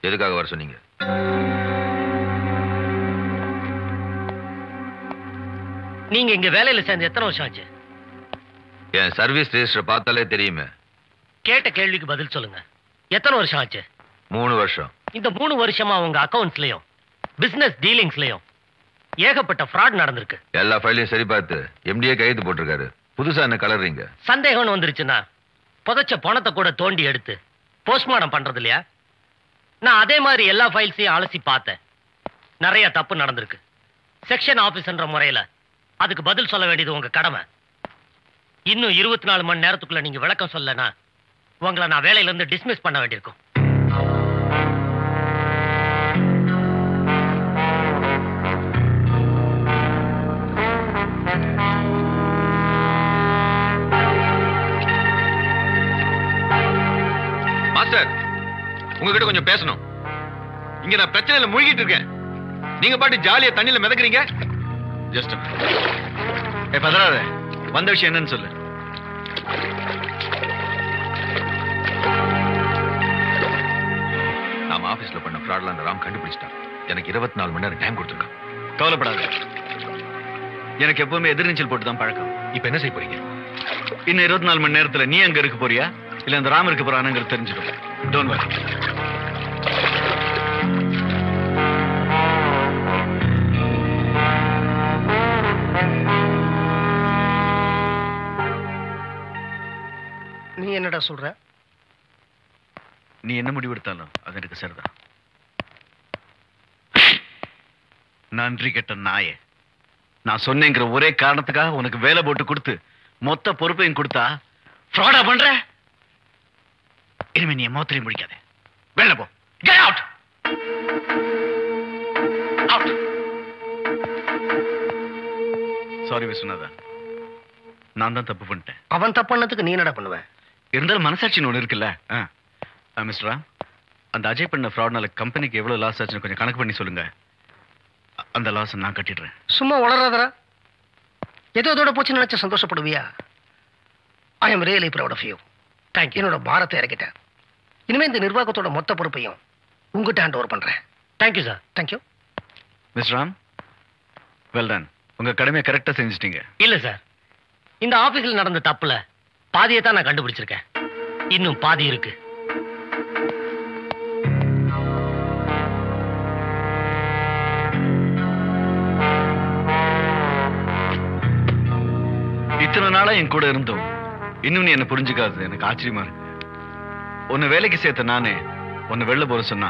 எதுக்காக வர சொன்னீங்க? நீங்க இங்க வேலையில சேர்ந்து எத்தனை வருஷம் ஆச்சு? என் சர்வீஸ் ரெஜிஸ்டர் பார்த்தாலே தெரியுமே. கேட்ட கேள்விக்கு பதில் சொல்லுங்க. எத்தனை வருஷம் ஆச்சு? 3 வருஷம். இந்த 3 வருஷமா உங்க அக்கவுண்ட்ஸ்லயும் பிசினஸ் டீலிங்ஸ்லயும் ஏகப்பட்ட ஃப்ராட் நடந்திருக்கு. எல்லா ஃபைலையும் சரி பார்த்து எம்டிஏ கையெழுத்து போட்டிருக்காரு. புதுசா என்ன கலர்றீங்க? சந்தேகம்னு வந்துருச்சுன்னா புதைச்ச பணத்தை கூட தோண்டி எடுத்து போஸ்ட்மார்டம் பண்றது இல்லையா? நான் அதே மாதிரி எல்லா ஃபைல்ஸையும் அலசி பார்த்தேன். நிறைய தப்பு நடந்திருக்கு. செக்ஷன் ஆபீஸ்ன்ற முறையில அதுக்கு பதில் சொல்ல வேண்டியது உங்க கடமை. இன்னும் 24 மணி நேரத்துக்குள்ள நீங்க விளக்கம் சொல்லனா உங்களை நான் வேலையில இருந்து டிஸ்மிஸ் பண்ண வேண்டியிருக்கும். மாஸ்டர், உங்ககிட்ட கொஞ்சம் பேசணும். இங்க நான் பிரச்சனையில மூழ்கிட்டு இருக்கேன். நீங்க பாட்டு ஜாலியா தண்ணியில மிதக்குறீங்க. ஜஸ்ட் பதறாத. வந்த விஷயம் என்னன்னு சொல்லு. நாம ஆபீஸ்ல பண்ண ஃப்ராட்ல அந்த ராம் கண்டுபிடிச்சிட்டான். எனக்கு 24 மணி நேரம் டைம் கொடுத்துருக்கான். கவலைப்படாத. எனக்கு எப்பவுமே எதிர்நீச்சல் போட்டு தான் பழக்கம். இப்ப என்ன செய்ய போறீங்க? இன்னும் 24 மணி நேரத்துல நீ அங்க இருக்க போறியா இல்ல அந்த ராம் இருக்க போறானுங்கிறது தெரிஞ்சிடும். Don't worry. நீ என்னடா சொல்ற? நீ என்ன முடிவெடுத்தாலும் அது எனக்கு சரிதான். நன்றி கெட்ட நாயே. நான் சொன்னேங்கிற ஒரே காரணத்துக்காக உனக்கு வேலை போட்டு கொடுத்து மொத்த பொறுப்பையும் கொடுத்தா ஃப்ராடா பண்ற. இனிமே நீ மோத்திரையும் முடிக்காத. வெளில போ. Get out. Out. Sorry Vishwanatha, நான் தான் தப்பு பண்ணிட்டேன். அவன் தப்பு பண்ணதுக்கு நீ என்னடா பண்ணுவ? இருந்தாலும் மனசாட்சின்னு ஒன்று இருக்குல்ல. மிஸ்டர் ராம், அந்த அஜய் பண்ண ஃப்ராட்னால கம்பெனிக்கு எவ்வளவு லாஸ் ஆச்சுன்னு கொஞ்சம் கணக்கு பண்ணி சொல்லுங்க. அந்த லாஸ் நான் கட்டிடுறேன். சும்மா வளராதரா. ஏதோ அதோட போச்சு நினைச்ச சந்தோஷப்படுவியா? I am really proud of you. Thank you. என்னோட பாரத்தை இறக்கிட்டேன். இனிமே இந்த நிர்வாகத்தோட மொத்த பொறுப்பையும் உங்ககிட்ட ஹேண்ட் ஓவர் பண்றேன். Thank you sir. Thank you. Mister Ram, well done. உங்க கடமையை கரெக்டா செஞ்சுட்டீங்க. இல்ல சார், இந்த ஆபீஸ்ல நடந்த தப்புல பாதியை தான் நான் கண்டுபிடிச்சிருக்கேன். இன்னும் பாதி இருக்கு. இத்தனை நாளா என் கூட இருந்தோம். இன்னும் நீ என்ன புரிஞ்சுக்காது. எனக்கு ஆச்சரியமா இருக்கு. உன்னை வேலைக்கு சேர்த்த நானே உன்னை வெளில போற சொன்னா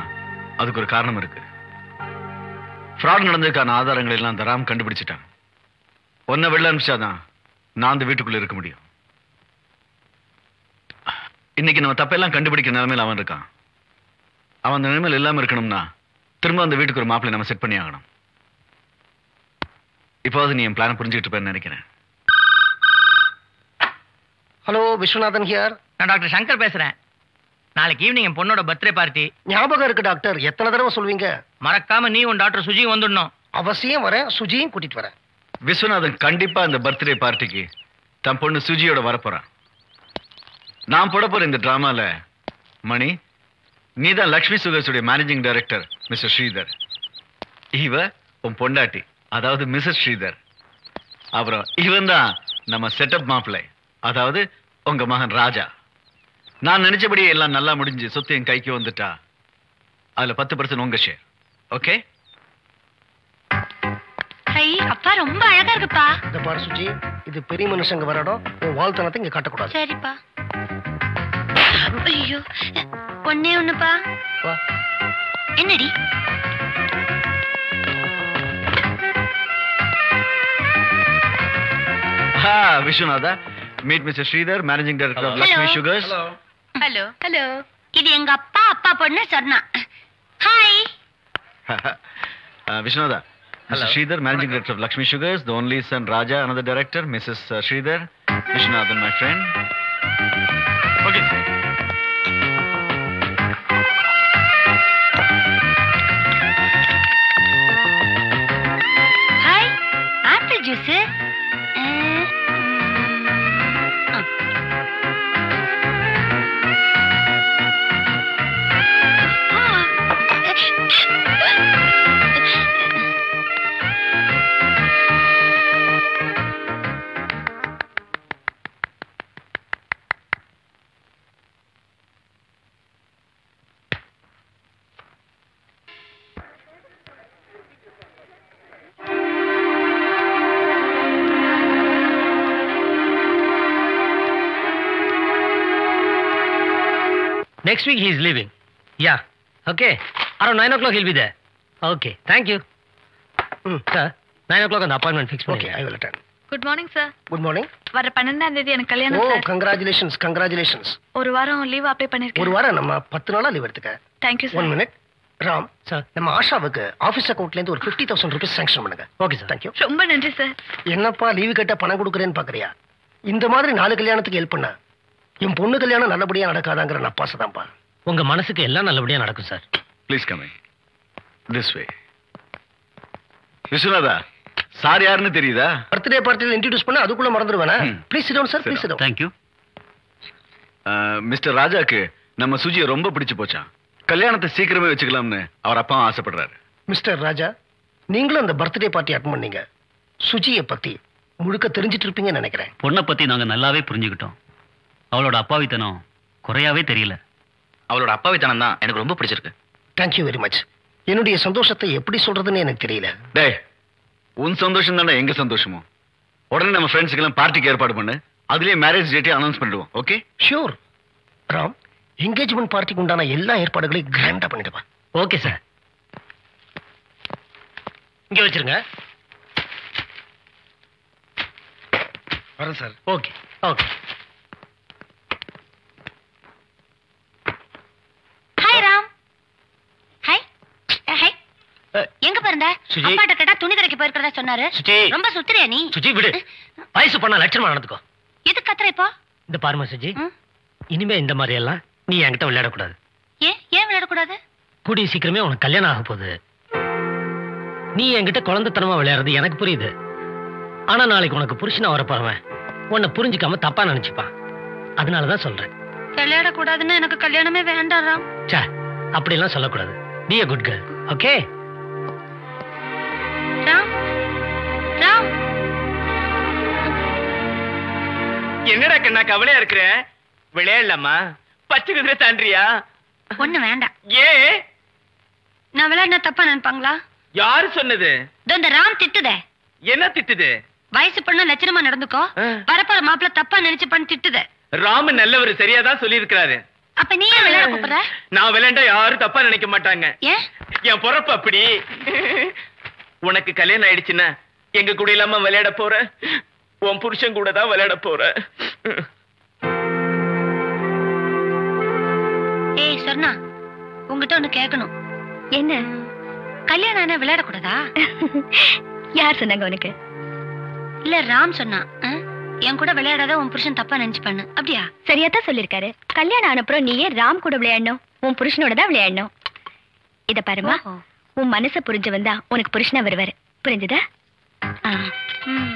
அதுக்கு ஒரு காரணம் இருக்கு. ஃப்ராட் நடந்ததுக்கான ஆதாரங்கள் எல்லாம் அந்த ராம் கண்டுபிடிச்சிட்டான். உன்னை வெளில அனுப்பிச்சாதான் நான் அந்த வீட்டுக்குள்ள இருக்க முடியும். இன்னைக்கு நம்ம தப்பெல்லாம் கண்டுபிடிக்கிற நிலைமையில அவன் இருக்கான். அவன் அந்த நிலைமையில இல்லாம இருக்கணும்னா திரும்ப அந்த வீட்டுக்கு ஒரு மாப்பிள்ளை நம்ம செட் பண்ணி ஆகணும். இப்போது நீ என் பிளான் புரிஞ்சுக்கிட்டு இருப்பேன்னு நினைக்கிறேன். Hello, Viswanathan here. நான் டாக்டர் சங்கர் பேசுறேன். நாளைக்கு ஈவினிங் என் பொண்ணோட பர்த்டே பார்ட்டி. ஞாபகம் இருக்கு டாக்டர். எத்தனை தடவை சொல்வீங்க? மறக்காம நீ உன் டாக்டர் சுஜியும் வந்துடணும். அவசியம் வரேன். சுஜியும் கூட்டிட்டு வரேன். விஸ்வநாதன் கண்டிப்பா இந்த பர்த்டே பார்ட்டிக்கு தன் பொண்ணு சுஜியோட வரப்போறான். நான் போட போற இந்த டிராமால மணி, நீதான் லக்ஷ்மி சுகர்ஸுடைய மேனேஜிங் டைரக்டர் மிஸ்டர் ஸ்ரீதர். இவ உன் பொண்டாட்டி, அதாவது மிஸ்ஸஸ் ஸ்ரீதர். அப்புறம் இவன் தான் நம்ம செட்டப் மாப்பிள்ளை, அதாவது உங்க மகன் ராஜா. நான் நினைச்சபடி எல்லாம் நல்லா முடிஞ்சு சொத்து என் கைக்கு வந்துட்டா அதுல 10% உங்க ஷேர். ஓகே? அப்பா ரொம்ப அழகா இருக்குப்பா. இந்த பாரு சுஜி, இது பெரிய மனுஷங்க வர இடம். உன் வாழ்த்தனத்தை இங்க காட்டக்கூடாது. சரிப்பா. ஐயோ, ஒண்ணே ஒண்ணுப்பா. வா. என்னடி? Viswanatha, meet mister Sridhar, managing director of Lakshmi sugars. Hello. Hello. இது எங்க அப்பா பொண்ணு சொன்னா. Hi. Vishnada, Mr. Sridhar, Managing Director of Lakshmi Sugars, the only son Raja, another director, Mrs. Sridhar, Vishnathan, my friend. Okay. Hi, apple juice. Next week he is leaving. Yeah. Okay. Around 9 o'clock he'll be there. Okay. Thank you. Sir, 9 o'clock அந்த appointment fix Okay, I will attend. Good morning sir. Good morning. வர 12ஆம் தேதி எனக்கு கல்யாணம் Oh, sir. congratulations. ஒரு வாரம் leave apply ஒரு பண்ணிருக்கேன். வாரம் நம்ம 10 நாளா லீவ் எடுத்துக்க. Thank you 1 sir. minute. Ram, sir. நம்ம ஆஷாவுக்கு ஆபீஸ் அக்கவுண்ட்ல இருந்து ஒரு 50,000 rupees sanction பண்ணுங்க. Okay, sir. Thank you. ரொம்ப நன்றி சார். என்னப்பா லீவு கேட்டா பணம் கொடுக்குறேன்னு பாக்குறியா? இந்த மாதிரி 4 கல்யாணத்துக்கு ஹெல்ப் பண்ணா என் பொண்ணு கல்யாணம் நல்லபடியா நடக்காதாங்கிற நப்பாசதான்ப்பா. உங்க மனசுக்கு எல்லாம் நல்லபடியா நடக்கும் sir. Please come in this way. Viswanatha, sir யாருன்னு தெரியுதா? பர்த்டே பார்ட்டில இன்ட்ரோடியூஸ் பண்ண அதுக்குள்ள மறந்துடுவேனா? ம். Please sit down sir, please sit down. Thank you. Mister ராஜாக்கு நம்ம சுஜியை ரொம்ப பிடிச்சு போச்சான். கல்யாணத்தை சீக்கிரமே வச்சுக்கலாம்னு அவர் அப்பா ஆசைப்படுறாரு. மிஸ்டர் ராஜா, நீங்களும் அந்த பர்த்டே பார்ட்டி அட்டெண்ட் பண்ணீங்க. சுஜியை பத்தி முழுக்க தெரிஞ்சிட்டு இருப்பீங்கன்னு நினைக்கிறேன். பொண்ணை பத்தி நாங்க நல்லாவே புரிஞ்சுக்கிட்டோம். அவளோட அப்பாவித்தனம் குறையாவே தெரியல. அவளோட அப்பாவித்தனம் தான் எனக்கு ரொம்ப பிடிச்சிருக்கு. Thank you very much. என்னுடைய சந்தோஷத்தை எப்படி சொல்றதுன்னு எனக்கு தெரியல. டேய், உன் சந்தோஷம் தானே எங்க சந்தோஷமும். உடனே நம்ம ஃப்ரெண்ட்ஸுக்கெல்லாம் பார்ட்டிக்கு ஏற்பாடு பண்ணு. அதுலயே மேரேஜ் டேட்டை அனௌன்ஸ் பண்ணிடுவோம். ஓகே? ஷூர். ராம், என்கேஜ்மெண்ட் பார்ட்டிக்கு உண்டான எல்லா ஏற்பாடுகளையும் கிராண்டா பண்ணிடுவா. Okay sir. இங்க வச்சிருங்க. வரேன் sir. Okay okay. Hi Ram. Hi. Hi. எங்க போறந்த? சுஜி. அப்பாட்ட கேட்டா துணி கடைக்கு போயிருக்கறதா சொன்னாரு. சுஜி. ரொம்ப சுத்துறியா நீ? சுஜி விடு. வயசு பண்ணா லட்சணமா நடந்துக்கோ. எதுக்கு கத்துற இப்போ? இந்த பாருமா சுஜி, ம்? இனிமே இந்த மாதிரி எல்லாம் நீ என்கிட்ட விளையாடக்கூடாது. ஏன் விளையாடக்கூடாது? கூடிய சீக்கிரமே உனக்கு கல்யாணம் ஆக போகுது. நீ என்கிட்ட குழந்தைத்தனமா விளையாடுறது எனக்கு புரியுது. ஆனா நாளைக்கு உனக்கு புருஷனா வரப்போறவன் உன்னை புரிஞ்சுக்காம தப்பா நினைச்சுப்பான். அதனாலதான் சொல்றேன். விளையாடக்கூடாதுன்னு எனக்கு கல்யாணமே வேண்டாம் ராம். சே, அப்படி எல்லாம் சொல்லக்கூடாது. Be a good girl. Okay? Ram. Ram. என்னடா கண்ணா கவலையா இருக்கிற? விளையாடலாமா? பச்சை குதிரை தாண்டியா? ஒண்ணு வேண்டாம். ஏ, நான் விளையாடினா தப்பா நினைப்பாங்களா? யாரு சொன்னது? இதோ இந்த ராம் திட்டுதே. என்ன திட்டுது? வயசு பொண்ணு லட்சணமா நடந்துக்கோ, வரப்போற மாப்பிள்ள தப்பா நினைச்சு பண்ணி திட்டுதே. ராம நல்லவர், சரியாதான் சொல்லி இருக்கிறாரு. அப்ப நீ ஏன் விளையாட கூப்பிடுற? நான் விளையாண்டா யாரும் தப்பா நினைக்க மாட்டாங்க. ஏன்? என் பொறப்பு அப்படி. உனக்கு கல்யாணம் ஆயிடுச்சுன்னா எங்க கூட இல்லாம விளையாட போற, உன் புருஷன் கூட தான் விளையாட போற. ஏய் சொர்ணா, உங்ககிட்ட ஒண்ணு கேட்கணும். என்ன? கல்யாணம் ஆனா விளையாடக்கூடாதா? யார் சொன்னாங்க உனக்கு? இல்ல ராம் சொன்னா. என் கூட விளையாடாத உன் புருஷன் தப்பா நினைச்சு பண்ணு. அப்படியா? சரியாதான் சொல்லிருக்காரு. கல்யாணம் ஆனப்புறம் நீயே ராம் கூட விளையாடணும், உன் புருஷனோட தான் விளையாடணும். இத பாருமா, உன் மனச புரிஞ்சு வந்தா உனக்கு புருஷனா வருவாரு. புரிஞ்சுதா? ம்.